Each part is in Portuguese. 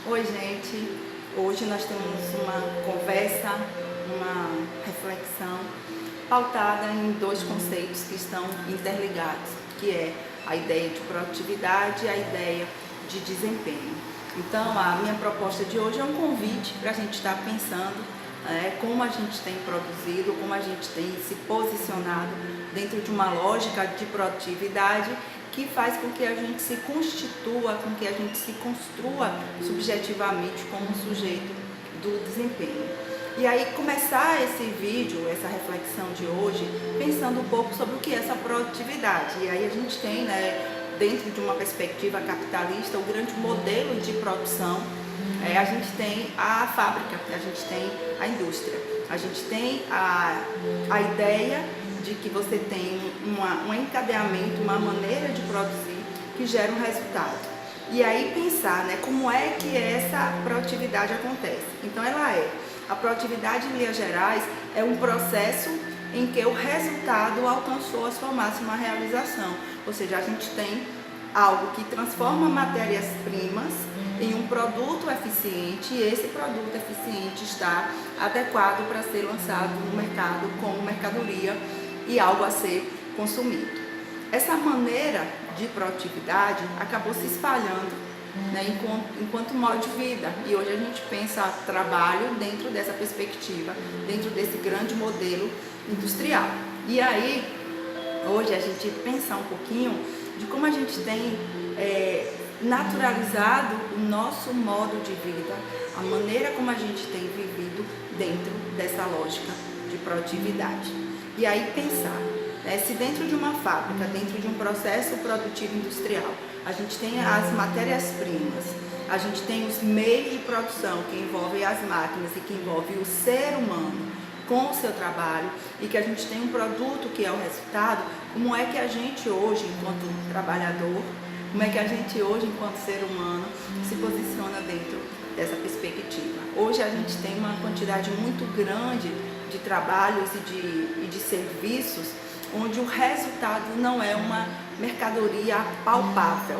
Oi, gente. Hoje nós temos uma conversa, uma reflexão pautada em dois conceitos que estão interligados, que é a ideia de produtividade e a ideia de desempenho. Então, a minha proposta de hoje é um convite para a gente estar pensando como a gente tem produzido, como a gente tem se posicionado dentro de uma lógica de produtividade que faz com que a gente se constitua, com que a gente se construa subjetivamente como sujeito do desempenho. E aí começar esse vídeo, essa reflexão de hoje, pensando um pouco sobre o que é essa produtividade. E aí a gente tem, dentro de uma perspectiva capitalista, o grande modelo de produção. A gente tem a fábrica, a gente tem a indústria, a gente tem a ideia de que você tem um encadeamento, uma maneira de produzir que gera um resultado. E aí pensar como é que essa produtividade acontece. Então a produtividade em linhas gerais é um processo em que o resultado alcançou a sua máxima realização. Ou seja, a gente tem algo que transforma matérias-primas em um produto eficiente e esse produto eficiente está adequado para ser lançado no mercado como mercadoria e algo a ser consumido. Essa maneira de produtividade acabou se espalhando enquanto modo de vida, e hoje a gente pensa trabalho dentro dessa perspectiva, dentro desse grande modelo industrial. E aí, hoje a gente pensa um pouquinho de como a gente tem naturalizado o nosso modo de vida, a maneira como a gente tem vivido dentro dessa lógica de produtividade. E aí pensar, se dentro de uma fábrica, dentro de um processo produtivo industrial, a gente tem as matérias-primas, a gente tem os meios de produção que envolvem as máquinas e que envolvem o ser humano com o seu trabalho, e que a gente tem um produto que é o resultado, como é que a gente hoje, enquanto trabalhador, como é que a gente hoje, enquanto ser humano, se posiciona dentro dessa perspectiva. Hoje a gente tem uma quantidade muito grande de trabalhos e de serviços onde o resultado não é uma mercadoria palpável,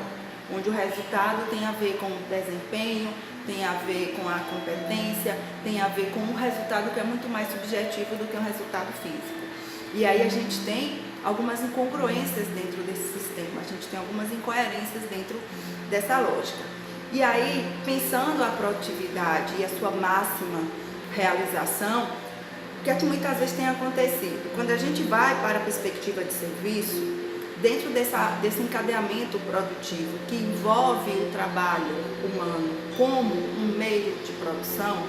onde o resultado tem a ver com o desempenho, tem a ver com a competência, tem a ver com um resultado que é muito mais subjetivo do que um resultado físico. E aí a gente tem algumas incongruências dentro desse sistema, a gente tem algumas incoerências dentro dessa lógica. E aí, pensando a produtividade e a sua máxima realização, o que é que muitas vezes tem acontecido? Quando a gente vai para a perspectiva de serviço, dentro desse encadeamento produtivo que envolve o trabalho humano como um meio de produção,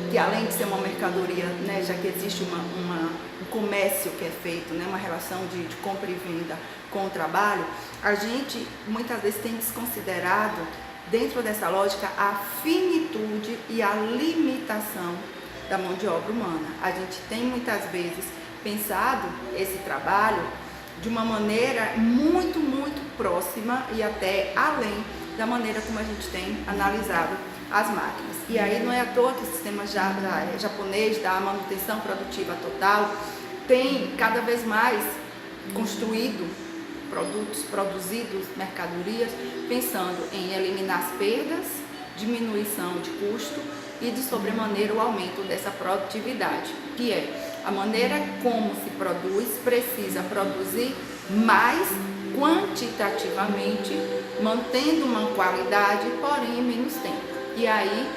que além de ser uma mercadoria, já que existe um comércio que é feito, uma relação de compra e venda com o trabalho, a gente muitas vezes tem desconsiderado, dentro dessa lógica, a finitude e a limitação da mão de obra humana. A gente tem muitas vezes pensado esse trabalho de uma maneira muito, muito próxima e até além da maneira como a gente tem analisado as máquinas. E aí não é à toa que o sistema japonês da manutenção produtiva total tem cada vez mais construído produtos, produzidos mercadorias, pensando em eliminar as perdas, diminuição de custo e de sobremaneira o aumento dessa produtividade, que é a maneira como se produz, precisa produzir mais quantitativamente, mantendo uma qualidade, porém em menos tempo. E aí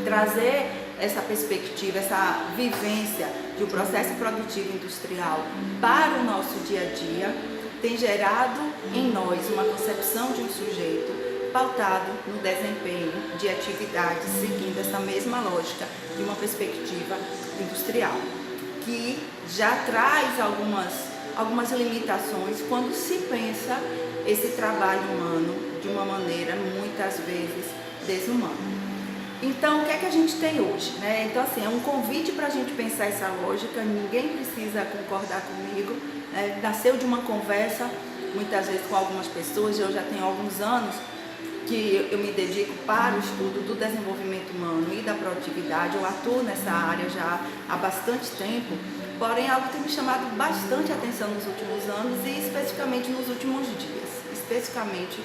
trazer essa perspectiva, essa vivência de um processo produtivo industrial para o nosso dia a dia tem gerado em nós uma concepção de um sujeito pautado no desempenho de atividades seguindo essa mesma lógica de uma perspectiva industrial, que já traz algumas limitações quando se pensa esse trabalho humano de uma maneira muitas vezes desumana. Então, o que é que a gente tem hoje? Então, assim, é um convite para a gente pensar essa lógica, ninguém precisa concordar comigo, nasceu de uma conversa, muitas vezes com algumas pessoas, eu já tenho alguns anos que eu me dedico para o estudo do desenvolvimento humano e da produtividade, eu atuo nessa área já há bastante tempo, porém algo tem me chamado bastante atenção nos últimos anos e especificamente nos últimos dias, especificamente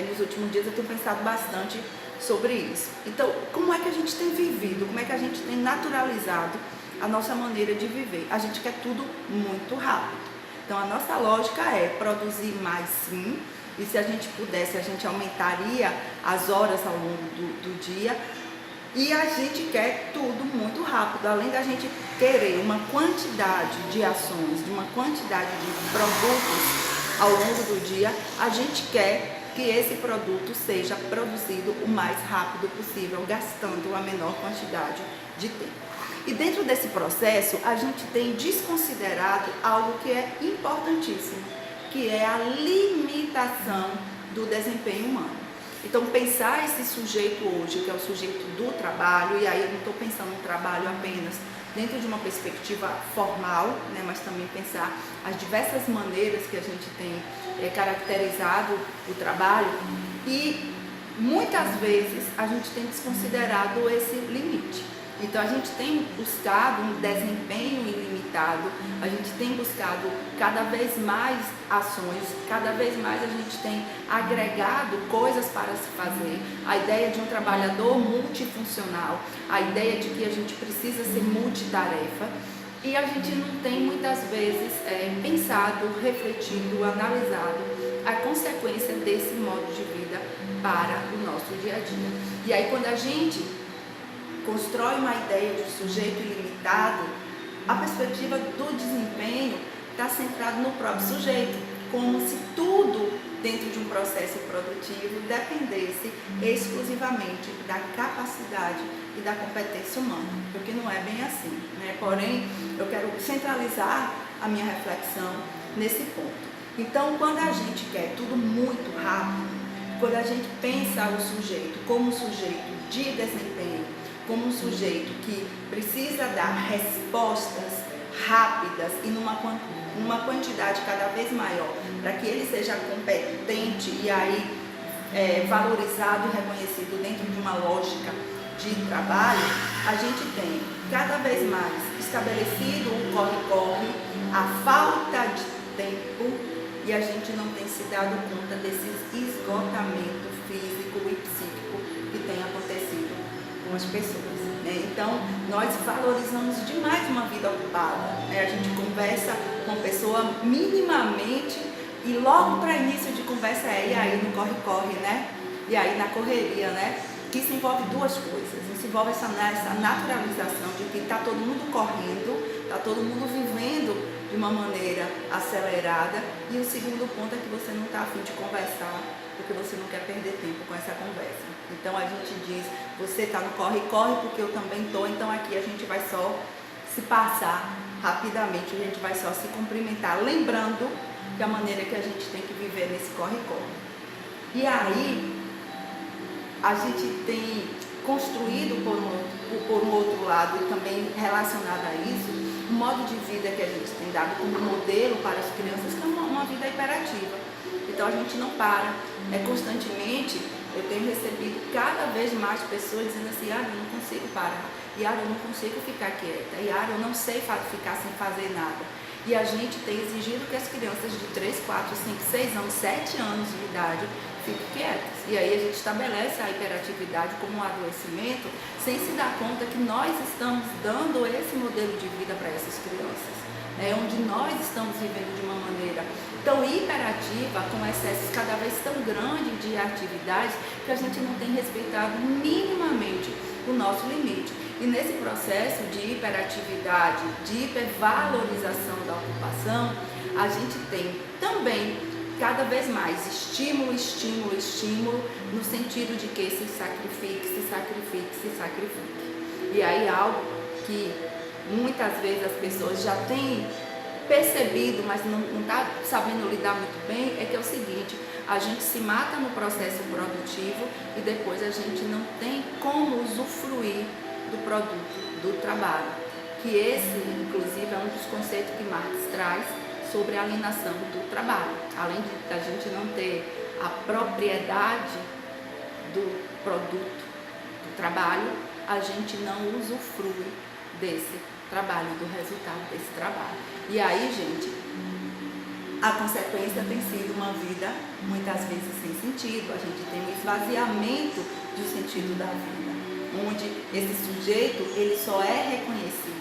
nos últimos dias eu tenho pensado bastante sobre isso. Então, como é que a gente tem vivido, como é que a gente tem naturalizado a nossa maneira de viver? A gente quer tudo muito rápido. Então, a nossa lógica é produzir mais, sim, e se a gente pudesse, a gente aumentaria as horas ao longo do dia. E a gente quer tudo muito rápido, além da gente querer uma quantidade de ações, de uma quantidade de produtos ao longo do dia, a gente quer que esse produto seja produzido o mais rápido possível, gastando a menor quantidade de tempo. E dentro desse processo, a gente tem desconsiderado algo que é importantíssimo, que é a limitação do desempenho humano. Então, pensar esse sujeito hoje, que é o sujeito do trabalho, e aí eu não estou pensando no trabalho apenas dentro de uma perspectiva formal, né, mas também pensar as diversas maneiras que a gente tem caracterizado o trabalho, e muitas vezes a gente tem desconsiderado esse limite. Então, a gente tem buscado um desempenho ilimitado, a gente tem buscado cada vez mais ações, cada vez mais a gente tem agregado coisas para se fazer. A ideia de um trabalhador multifuncional, a ideia de que a gente precisa ser multitarefa, e a gente não tem muitas vezes pensado, refletido, analisado a consequência desse modo de vida para o nosso dia a dia. E aí, quando a gente constrói uma ideia de sujeito ilimitado, a perspectiva do desempenho está centrada no próprio sujeito, como se tudo dentro de um processo produtivo dependesse exclusivamente da capacidade e da competência humana, o que não é bem assim, né? Porém, eu quero centralizar a minha reflexão nesse ponto. Então, quando a gente quer tudo muito rápido, quando a gente pensa o sujeito como um sujeito de desempenho, como um sujeito que precisa dar respostas rápidas e numa quantidade cada vez maior, para que ele seja competente e aí valorizado e reconhecido dentro de uma lógica de trabalho, a gente tem cada vez mais estabelecido o corre-corre, a falta de tempo, e a gente não tem se dado conta desse esgotamento físico e psíquico que tem acontecido com as pessoas, né? Então, nós valorizamos demais uma vida ocupada, né? A gente conversa com a pessoa minimamente e logo para início de conversa e aí no corre-corre, né? E aí na correria, né? Que isso envolve duas coisas. Isso envolve essa naturalização de que está todo mundo correndo, está todo mundo vivendo de uma maneira acelerada, e o segundo ponto é que você não está a fim de conversar, porque você não quer perder tempo com essa conversa. Então a gente diz, você está no corre-corre porque eu também estou, então aqui a gente vai só se passar rapidamente, a gente vai só se cumprimentar, lembrando que a maneira que a gente tem que viver nesse corre-corre. E aí, a gente tem construído por um outro lado, e também relacionado a isso, um modo de vida que a gente tem dado como modelo para as crianças, que é uma vida hiperativa. Então a gente não para, constantemente eu tenho recebido cada vez mais pessoas dizendo assim, eu não consigo parar, eu não consigo ficar quieta, eu não sei ficar sem fazer nada. E a gente tem exigido que as crianças de 3, 4, 5, 6 anos, 7 anos de idade fiquem quietas. E aí a gente estabelece a hiperatividade como um adoecimento, sem se dar conta que nós estamos dando esse modelo de vida para essas crianças, onde nós estamos vivendo de uma maneira tão hiperativa, com excessos cada vez tão grandes de atividades, que a gente não tem respeitado minimamente o nosso limite. E nesse processo de hiperatividade, de hipervalorização da ocupação, a gente tem também cada vez mais estímulo, estímulo, estímulo, no sentido de que se sacrifique, se sacrifique, se sacrifique. E aí algo que muitas vezes as pessoas já têm percebido, mas não está sabendo lidar muito bem, é que é o seguinte, a gente se mata no processo produtivo e depois a gente não tem como usufruir do produto, do trabalho. Que esse, inclusive, é um dos conceitos que Marx traz sobre a alienação do trabalho. Além de a gente não ter a propriedade do produto, do trabalho, a gente não usufrui desse trabalho, do resultado desse trabalho. E aí, gente, A consequência tem sido uma vida muitas vezes sem sentido. A gente tem um esvaziamento do sentido da vida, onde esse sujeito ele só é reconhecido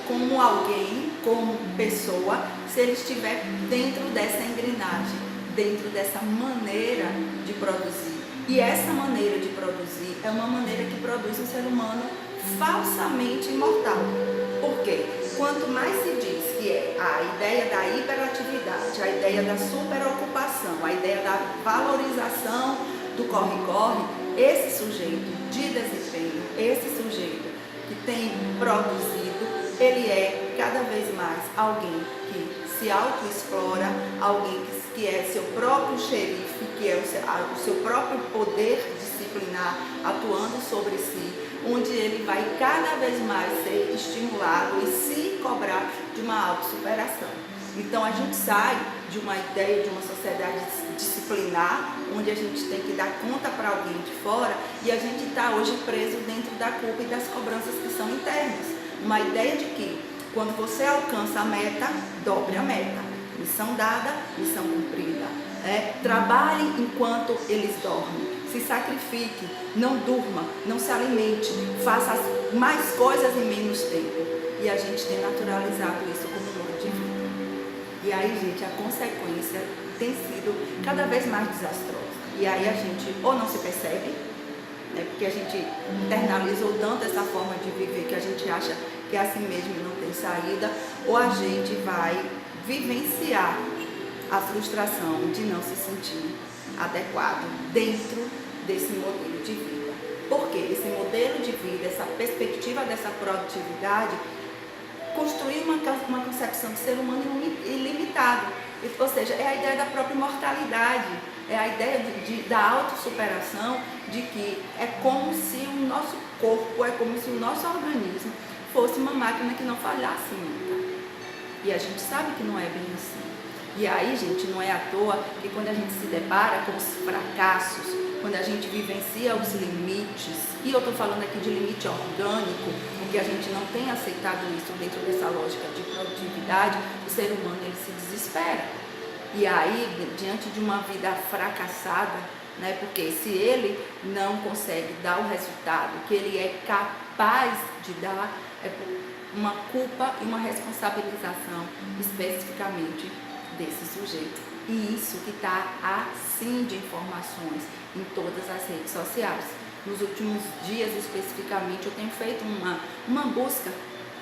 como alguém, como pessoa, se ele estiver dentro dessa engrenagem, dentro dessa maneira de produzir. E essa maneira de produzir é uma maneira que produz um ser humano falsamente imortal. Por quê? Quanto mais se diz que é a ideia da hiperatividade, a ideia da superocupação, a ideia da valorização do corre-corre, esse sujeito de desempenho, esse sujeito que tem produzido, ele é cada vez mais alguém que se autoexplora, alguém que é seu próprio xerife, que é o seu próprio poder disciplinar atuando sobre si, onde ele vai cada vez mais ser estimulado e se cobrar de uma autossuperação. Então a gente sai de uma ideia de uma sociedade disciplinar, onde a gente tem que dar conta para alguém de fora, e a gente está hoje preso dentro da culpa e das cobranças que são internas. Uma ideia de que quando você alcança a meta, dobre a meta. Missão dada, missão cumprida. Trabalhe enquanto eles dormem. Se sacrifique, não durma, não se alimente, faça mais coisas em menos tempo. E a gente tem naturalizado isso como um modo de vida. E aí, gente, a consequência tem sido cada vez mais desastrosa. E aí a gente ou não se percebe, né, porque a gente internalizou tanto essa forma de viver que a gente acha que é assim mesmo e não tem saída, ou a gente vai vivenciar a frustração de não se sentir adequado dentro desse modelo de vida. Porque esse modelo de vida, essa perspectiva dessa produtividade, construiu uma concepção de ser humano ilimitado. Ou seja, é a ideia da própria imortalidade, é a ideia da autossuperação, de que é como se o nosso corpo, é como se o nosso organismo fosse uma máquina que não falhasse nunca. E a gente sabe que não é bem assim. E aí, gente, não é à toa que quando a gente se depara com os fracassos, quando a gente vivencia os limites, e eu estou falando aqui de limite orgânico, porque a gente não tem aceitado isso dentro dessa lógica de produtividade, o ser humano ele se desespera. E aí, diante de uma vida fracassada, né, porque se ele não consegue dar o resultado que ele é capaz de dar, é por uma culpa e uma responsabilização especificamente desse sujeito. E isso que está assim de informações em todas as redes sociais. Nos últimos dias, especificamente, eu tenho feito uma busca,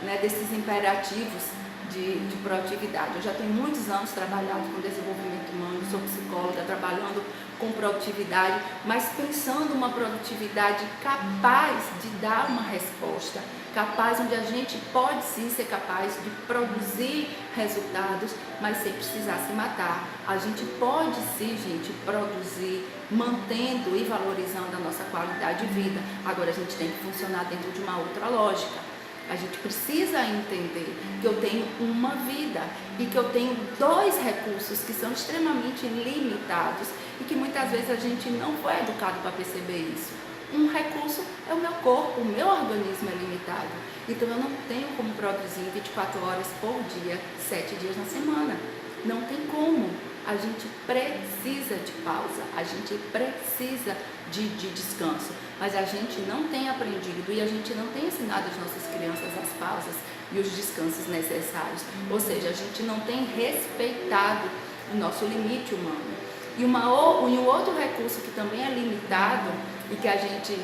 né, desses imperativos de produtividade. Eu já tenho muitos anos trabalhando com desenvolvimento humano, sou psicóloga, trabalhando com produtividade, mas pensando uma produtividade capaz de dar uma resposta, capaz onde a gente pode sim ser capaz de produzir resultados, mas sem precisar se matar. A gente pode sim, gente, produzir mantendo e valorizando a nossa qualidade de vida. Agora a gente tem que funcionar dentro de uma outra lógica. A gente precisa entender que eu tenho uma vida e que eu tenho dois recursos que são extremamente limitados e que muitas vezes a gente não foi educado para perceber isso. Um recurso é o meu corpo, o meu organismo é limitado. Então eu não tenho como produzir 24 horas por dia, 7 dias na semana. Não tem como. A gente precisa de pausa, a gente precisa de descanso, mas a gente não tem aprendido e a gente não tem ensinado as nossas crianças as pausas e os descansos necessários. Ou seja, a gente não tem respeitado o nosso limite humano. E um outro recurso que também é limitado e que a gente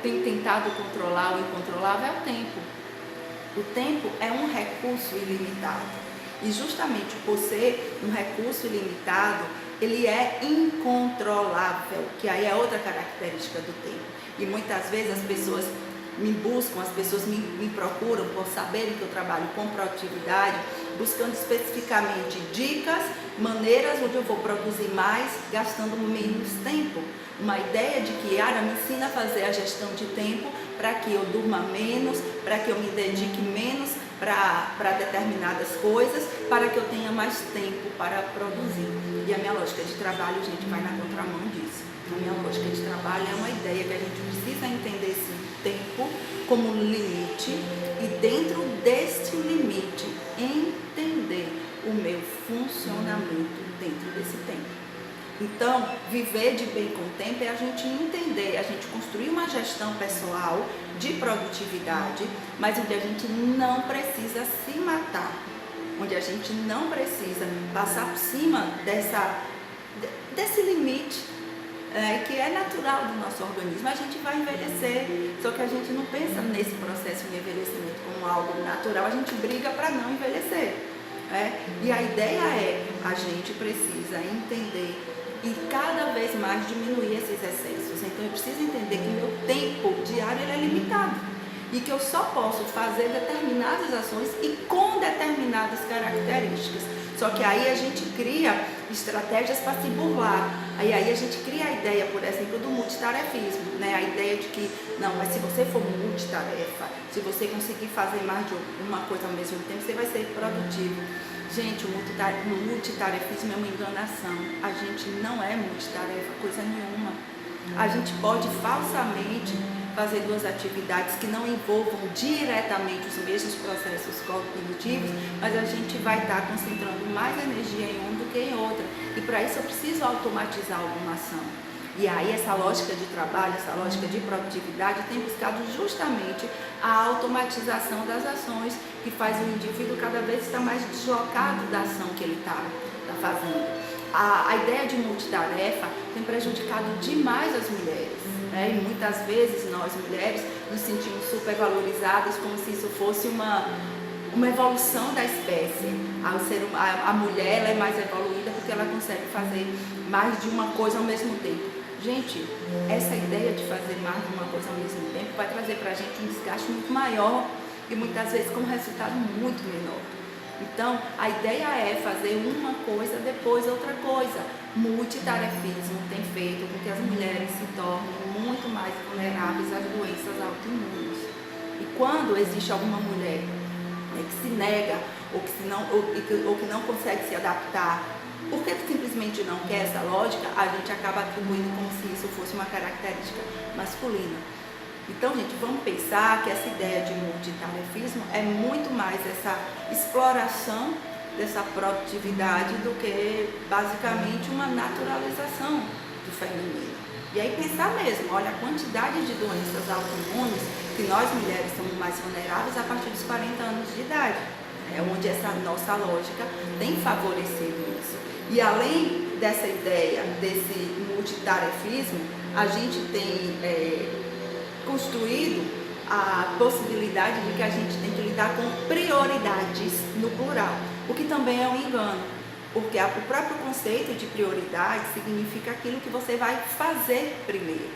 tem tentado controlar o incontrolável é o tempo. O tempo é um recurso ilimitado. E justamente por ser um recurso ilimitado, ele é incontrolável, que aí é outra característica do tempo. E muitas vezes as pessoas me buscam, as pessoas me procuram por saberem que eu trabalho com produtividade, buscando especificamente dicas, maneiras onde eu vou produzir mais, gastando menos tempo. Uma ideia de que Yara me ensina a fazer a gestão de tempo para que eu durma menos, para que eu me dedique menos para determinadas coisas, para que eu tenha mais tempo para produzir. E a minha lógica de trabalho, gente, vai na contramão disso. A minha lógica de trabalho é uma ideia que a gente precisa entender esse tempo como um limite e dentro deste limite entender o meu funcionamento. funcionamento dentro desse tempo. Então, viver de bem com o tempo é a gente entender, a gente construir uma gestão pessoal de produtividade, mas onde a gente não precisa se matar, onde a gente não precisa passar por cima desse limite que é natural do nosso organismo. A gente vai envelhecer, só que a gente não pensa nesse processo de envelhecimento como algo natural, a gente briga para não envelhecer. E a ideia é, a gente precisa entender e cada vez mais diminuir esses excessos. Então eu preciso entender que meu tempo diário ele é limitado e que eu só posso fazer determinadas ações e com determinadas características. Só que aí a gente cria estratégias para se burlar. Aí a gente cria a ideia, por exemplo, do multitarefismo, né? A ideia de que, não, mas se você for multitarefa, se você conseguir fazer mais de uma coisa ao mesmo tempo, você vai ser produtivo. Gente, o multitarefismo é uma enganação. A gente não é multitarefa, coisa nenhuma. A gente pode falsamente fazer duas atividades que não envolvam diretamente os mesmos processos cognitivos, mas a gente vai estar concentrando mais energia em um do que em outra. E para isso eu preciso automatizar alguma ação. E aí essa lógica de trabalho, essa lógica de produtividade tem buscado justamente a automatização das ações, que faz o indivíduo cada vez estar mais deslocado da ação que ele está fazendo. A ideia de multitarefa tem prejudicado demais as mulheres, né? E muitas vezes nós mulheres nos sentimos supervalorizadas, como se isso fosse uma evolução da espécie. A mulher ela é mais evoluída porque ela consegue fazer mais de uma coisa ao mesmo tempo. Gente, essa ideia de fazer mais de uma coisa ao mesmo tempo vai trazer para a gente um desgaste muito maior e muitas vezes com um resultado muito menor. Então, a ideia é fazer uma coisa, depois outra coisa. Multitarefismo tem feito com que as mulheres se tornem muito mais vulneráveis às doenças autoimunes. E quando existe alguma mulher que se nega ou que não consegue se adaptar, porque simplesmente não quer essa lógica, a gente acaba atribuindo como se isso fosse uma característica masculina. Então, gente, vamos pensar que essa ideia de multitarefismo é muito mais essa exploração dessa produtividade do que basicamente uma naturalização do feminino. E aí pensar mesmo, olha a quantidade de doenças autoimunes que nós mulheres somos mais vulneráveis a partir dos 40 anos de idade, onde essa nossa lógica tem favorecido isso. E além dessa ideia, desse multitarefismo, a gente tem construído a possibilidade de que a gente tem que lidar com prioridades no plural, o que também é um engano, porque o próprio conceito de prioridade significa aquilo que você vai fazer primeiro.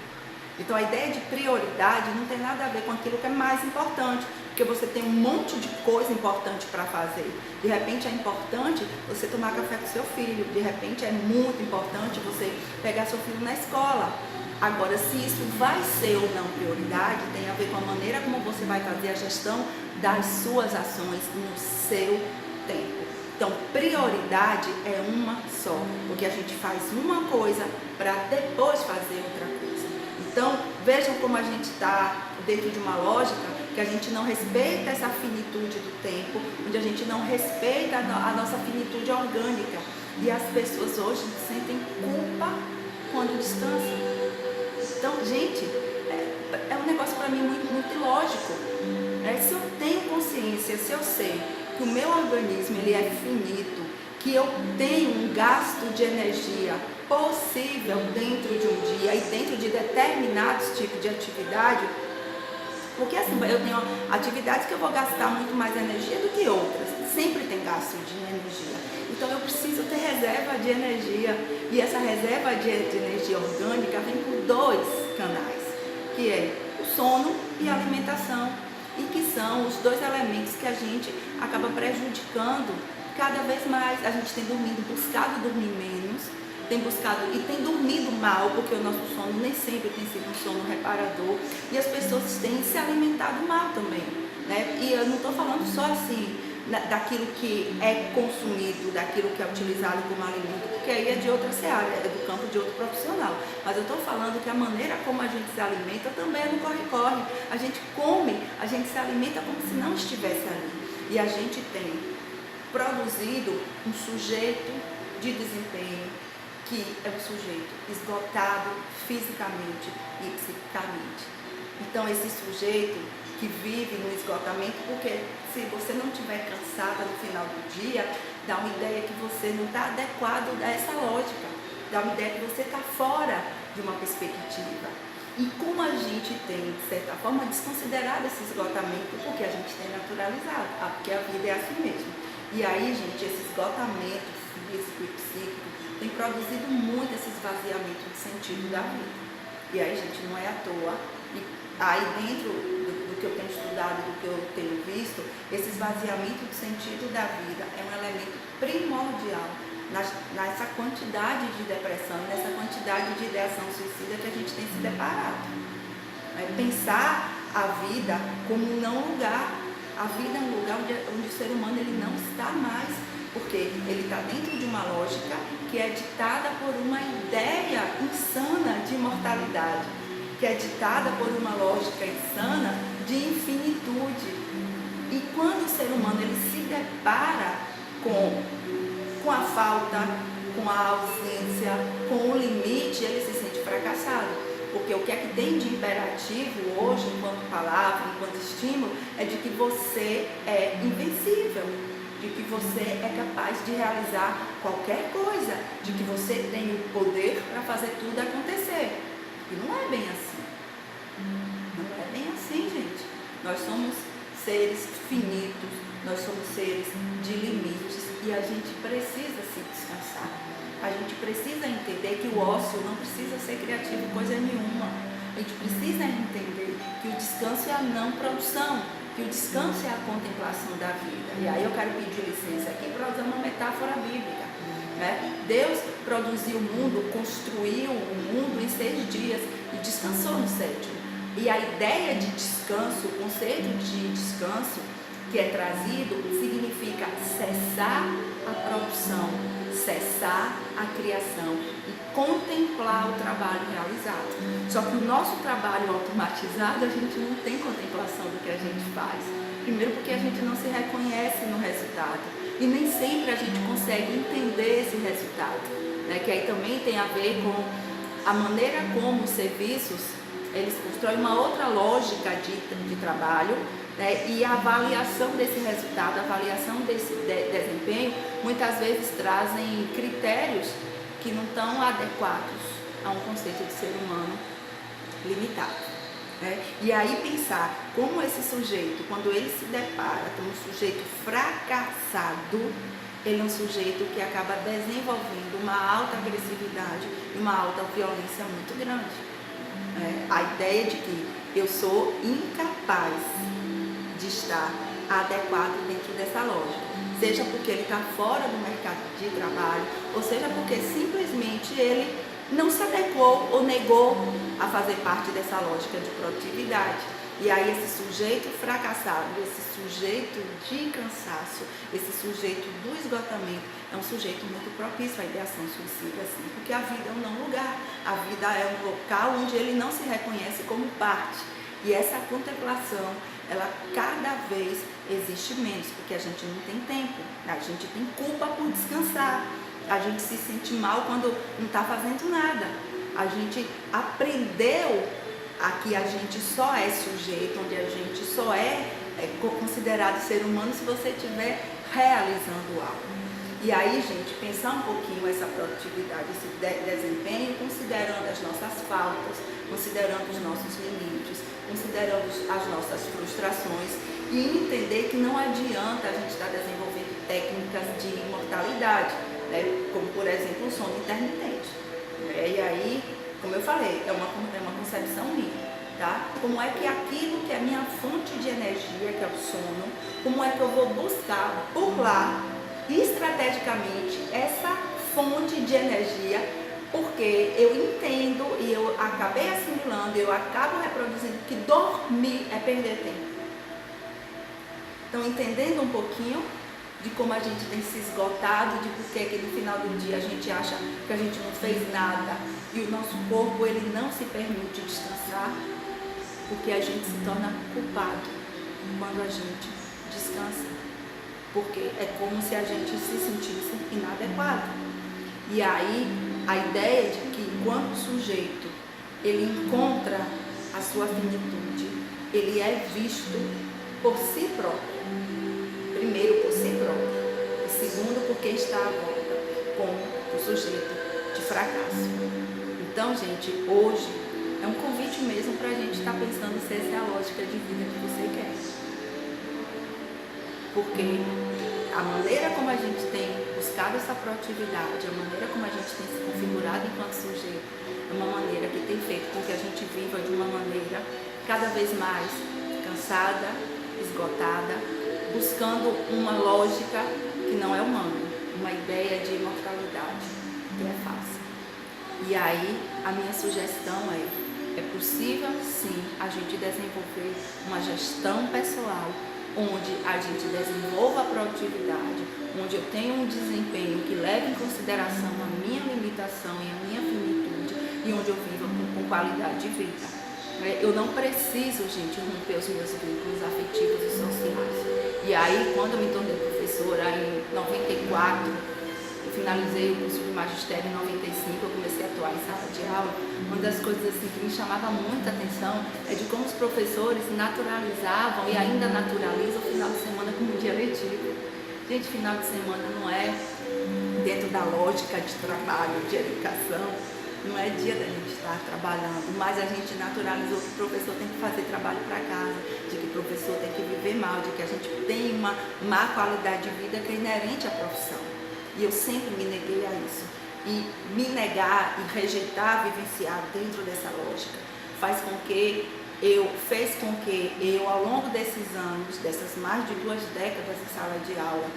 Então a ideia de prioridade não tem nada a ver com aquilo que é mais importante, porque você tem um monte de coisa importante para fazer. De repente é importante você tomar café com seu filho, de repente é muito importante você pegar seu filho na escola. Agora, se isso vai ser ou não prioridade, tem a ver com a maneira como você vai fazer a gestão das suas ações no seu tempo. Então, prioridade é uma só, porque a gente faz uma coisa para depois fazer outra coisa. Então, vejam como a gente está dentro de uma lógica que a gente não respeita essa finitude do tempo, onde a gente não respeita a nossa finitude orgânica. E as pessoas hoje sentem culpa quando descansam. Então, gente, é um negócio para mim muito ilógico. Se eu tenho consciência, se eu sei que o meu organismo ele é finito, que eu tenho um gasto de energia possível dentro de um dia e dentro de determinados tipos de atividade, porque assim, eu tenho atividades que eu vou gastar muito mais energia do que outras, sempre tem gasto de energia. Então eu preciso ter reserva de energia, e essa reserva de energia orgânica vem por dois canais, que é o sono e a alimentação, e que são os dois elementos que a gente acaba prejudicando cada vez mais. A gente tem buscado dormir menos, tem dormido mal, porque o nosso sono nem sempre tem sido um sono reparador, e as pessoas têm se alimentado mal também, né? E eu não estou falando só assim daquilo que é consumido, daquilo que é utilizado como alimento, porque aí é de outra seara, é do campo de outro profissional. Mas eu estou falando que a maneira como a gente se alimenta também é no corre-corre. A gente come, a gente se alimenta como se não estivesse ali. E a gente tem produzido um sujeito de desempenho que é um sujeito esgotado fisicamente e psiquicamente. Então, esse sujeito que vive no esgotamento, porque se você não estiver cansada no final do dia, dá uma ideia que você não está adequado a essa lógica, dá uma ideia que você está fora de uma perspectiva. E como a gente tem, de certa forma, desconsiderado esse esgotamento, porque a gente tem naturalizado, porque a vida é assim mesmo. E aí, gente, esse esgotamento físico e psíquico tem produzido muito esse esvaziamento de sentido da vida. E aí, gente, não é à toa. E aí, dentro do que eu tenho estudado, do que eu tenho visto, esse esvaziamento de sentido da vida é um elemento primordial nessa quantidade de depressão, nessa quantidade de ideação suicida que a gente tem se deparado. Pensar a vida como um não lugar. A vida é um lugar onde o ser humano ele não está mais, porque ele está dentro de uma lógica que é ditada por uma ideia insana de imortalidade, que é ditada por uma lógica insana de infinitude. E quando o ser humano ele se depara com a falta, com a ausência, com o limite, ele se sente fracassado. Porque o que é que tem de imperativo hoje, enquanto palavra, enquanto estímulo, é de que você é invencível, de que você é capaz de realizar qualquer coisa, de que você tem o poder para fazer tudo acontecer. E não é bem assim. Não é bem assim, gente. Nós somos seres finitos, nós somos seres de limites e a gente precisa se descansar. A gente precisa entender que o ócio não precisa ser criativo coisa nenhuma. A gente precisa entender que o descanso é a não produção, que o descanso é a contemplação da vida. E aí eu quero pedir licença aqui para usar uma metáfora bíblica. Deus produziu o mundo, construiu o mundo em 6 dias e descansou no 7º. E a ideia de descanso, o conceito de descanso que é trazido, significa cessar a produção, cessar a criação e contemplar o trabalho realizado. Só que o nosso trabalho automatizado, a gente não tem contemplação do que a gente faz. Primeiro porque a gente não se reconhece no resultado e nem sempre a gente consegue entender esse resultado, que aí também tem a ver com a maneira como os serviços, eles constroem uma outra lógica de trabalho, e a avaliação desse resultado, a avaliação desse desempenho, muitas vezes trazem critérios que não estão adequados a um conceito de ser humano limitado. E aí pensar como esse sujeito, quando ele se depara com um sujeito fracassado, ele é um sujeito que acaba desenvolvendo uma alta agressividade e uma alta violência muito grande. A ideia de que eu sou incapaz de estar adequado dentro dessa lógica, seja porque ele está fora do mercado de trabalho, ou seja porque simplesmente ele não se adequou ou negou a fazer parte dessa lógica de produtividade. E aí esse sujeito fracassado, esse sujeito de cansaço, esse sujeito do esgotamento, é um sujeito muito propício à ideação suicida, assim, porque a vida é um não lugar, a vida é um local onde ele não se reconhece como parte. E essa contemplação, ela cada vez existe menos, porque a gente não tem tempo, a gente tem culpa por descansar, a gente se sente mal quando não está fazendo nada, a gente aprendeu a que a gente só é sujeito, onde a gente só é considerado ser humano se você estiver realizando algo. E aí, gente, pensar um pouquinho essa produtividade, esse desempenho, considerando as nossas faltas, considerando os nossos limites, considerando as nossas frustrações e entender que não adianta a gente estar desenvolvendo técnicas de imortalidade, como, por exemplo, o sono intermitente. E aí, como eu falei, é uma concepção minha, tá? Como é que aquilo que é minha fonte de energia, que é o sono, como é que eu vou buscar por lá, estrategicamente, essa fonte de energia, porque eu entendo e eu acabei assimilando, eu acabo reproduzindo que dormir é perder tempo. Então, entendendo um pouquinho de como a gente tem se esgotado, de por que no final do dia a gente acha que a gente não fez nada e o nosso corpo ele não se permite descansar, porque a gente se torna culpado quando a gente descansa. porque é como se a gente se sentisse inadequado. E aí a ideia de que enquanto o sujeito ele encontra a sua finitude, ele é visto por si próprio. Primeiro por si próprio, e segundo porque está à volta como o sujeito de fracasso. Então, gente, hoje é um convite mesmo para a gente estar pensando se essa é a lógica de vida que você quer. Porque a maneira como a gente tem buscado essa proatividade, a maneira como a gente tem se configurado enquanto sujeito, é uma maneira que tem feito com que a gente viva de uma maneira cada vez mais cansada, esgotada, buscando uma lógica que não é humana, uma ideia de imortalidade que é falsa. E aí a minha sugestão é possível sim a gente desenvolver uma gestão pessoal onde a gente desenvolva a produtividade, onde eu tenho um desempenho que leve em consideração a minha limitação e a minha finitude e onde eu viva com qualidade de vida. Eu não preciso, gente, romper os meus vínculos afetivos e sociais. E aí, quando eu me tornei professora em 94, eu finalizei o curso de magistério em 95, eu comecei a atuar em sala de aula. Uma das coisas assim que me chamava muita atenção é de como os professores naturalizavam e ainda naturalizam o final de semana como um dia letivo. Gente, final de semana não é dentro da lógica de trabalho, de educação. Não é dia da gente estar trabalhando, mas a gente naturalizou que o professor tem que fazer trabalho para casa, de que o professor tem que viver mal, de que a gente tem uma má qualidade de vida que é inerente à profissão. E eu sempre me neguei a isso. E me negar e rejeitar, vivenciar dentro dessa lógica, fez com que eu, ao longo desses anos, dessas mais de 2 décadas em sala de aula,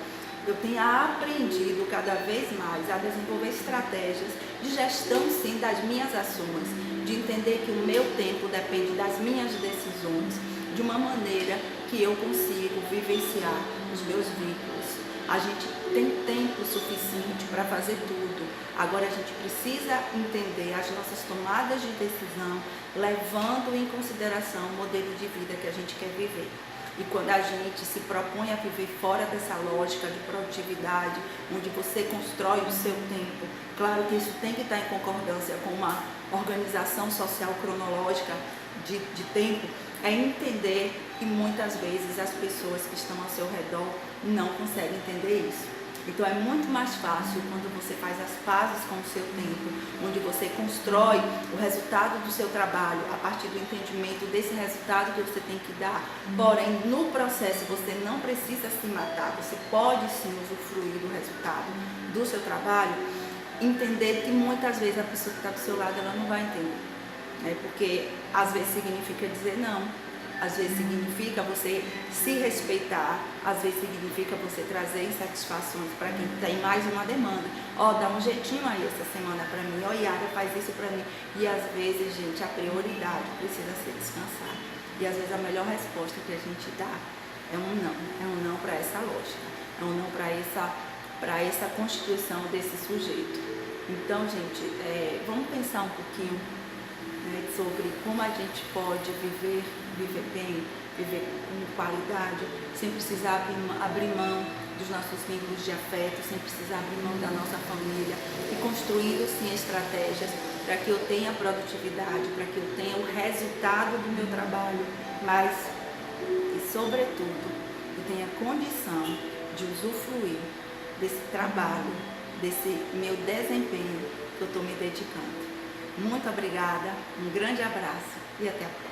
eu tenha aprendido cada vez mais a desenvolver estratégias de gestão, sim, das minhas ações, de entender que o meu tempo depende das minhas decisões, de uma maneira que eu consigo vivenciar os meus vínculos. A gente tem tempo suficiente para fazer tudo. Agora a gente precisa entender as nossas tomadas de decisão, levando em consideração o modelo de vida que a gente quer viver. E quando a gente se propõe a viver fora dessa lógica de produtividade, onde você constrói o seu tempo, claro que isso tem que estar em concordância com uma organização social cronológica de tempo, é entender que muitas vezes as pessoas que estão ao seu redor não conseguem entender isso. Então é muito mais fácil quando você faz as pazes com o seu tempo, onde você constrói o resultado do seu trabalho a partir do entendimento desse resultado que você tem que dar. Porém, no processo você não precisa se matar, você pode sim usufruir do resultado do seu trabalho, entender que muitas vezes a pessoa que está do seu lado ela não vai entender, né? Porque às vezes significa dizer não. Às vezes significa você se respeitar, às vezes significa você trazer insatisfações para quem tem mais uma demanda. Dá um jeitinho aí essa semana para mim, Yara, faz isso para mim. E às vezes, gente, a prioridade precisa ser descansar. E às vezes a melhor resposta que a gente dá é um não para essa lógica, é um não para essa constituição desse sujeito. Então, gente, vamos pensar um pouquinho, né, sobre como a gente pode viver bem, viver com qualidade, sem precisar abrir mão dos nossos vínculos de afeto, sem precisar abrir mão da nossa família, e construindo sim estratégias para que eu tenha produtividade, para que eu tenha o resultado do meu trabalho, mas, e sobretudo, eu tenha condição de usufruir desse trabalho, desse meu desempenho que eu estou me dedicando. Muito obrigada, um grande abraço e até a próxima.